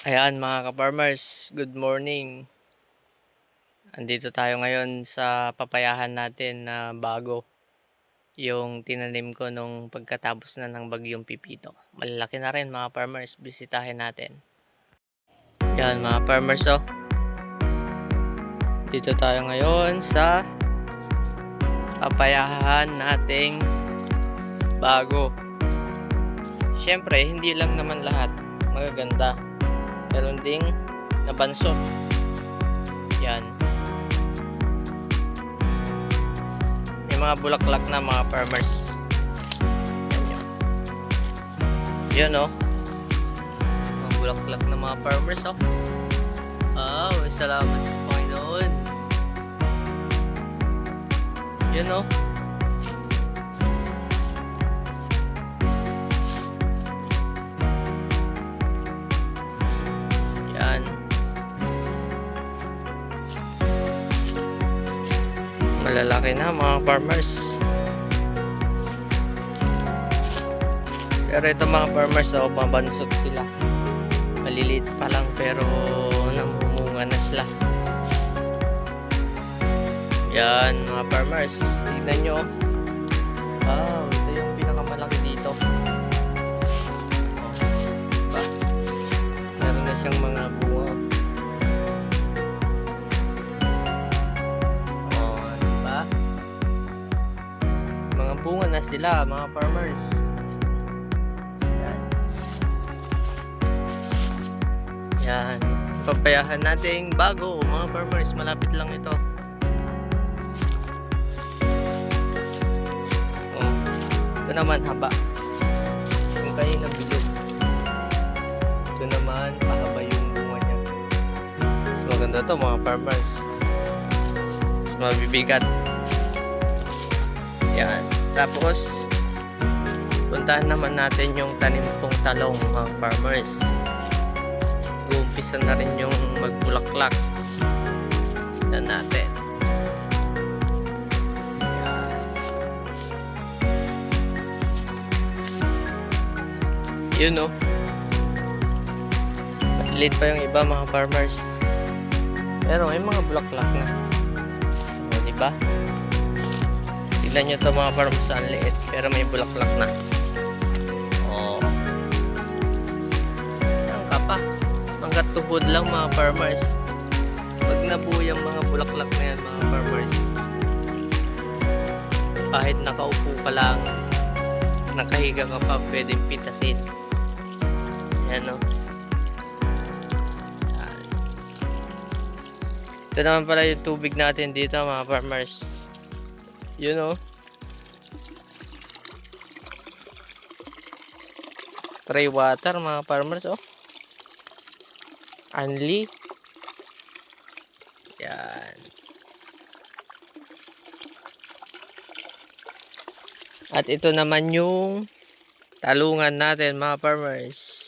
Ayan mga ka-farmers, good morning. Andito tayo ngayon sa papayahan natin na bago. Yung tinanim ko nung pagkatapos na ng bagyong Pipito. Malalaki na rin mga farmers, bisitahin natin. Ayan mga farmers oh. Dito tayo ngayon sa papayahan nating bago. Siyempre, hindi lang naman lahat magaganda. Meron ding nabansot. Yan. May mga bulaklak na mga farmers. Yan oh. Mga bulaklak na mga farmers oh. Salamat sa Panginoon. Yan oh. Yan. Malalaki na mga farmers. Pero ito mga farmers, oh, mabansot sila. Maliliit pa lang pero namumunga na sila. Yan mga farmers, tignan nyo. Wow, ito yung pinakamalaki dito. Oh, diba? Meron na siyang mga bunga. Oh, diba? Mga bunga na sila mga farmers. Yan, papayahan natin bago mga farmers, malapit lang ito. Oh, ito naman haba. Yung kaninang bilog. Ito naman pahaba yung bunga niya. Mas maganda to mga farmers. Mas mabibigat. Yan. Tapos puntahan naman natin yung tanim kong talong mga farmers. Umpisa na rin yung magbulaklak. Yan natin. Yan. Yun oh. Maliit pa yung iba mga farmers. Pero may mga bulaklak na. O, diba? Tignan nyo to mga farmers, ang liit. Pero may bulaklak na. Oh. Ang kapa. Hanggat tuhod lang mga farmers. Pag nabuo yung mga bulaklak na yan mga farmers, kahit nakaupo ka lang, nakahiga ka pa, pwedeng pitasin. Yan o. Ito naman pala yung tubig natin dito mga farmers. Yun o. Spray water mga farmers o. Anli. Yan. At ito naman yung talungan natin mga farmers.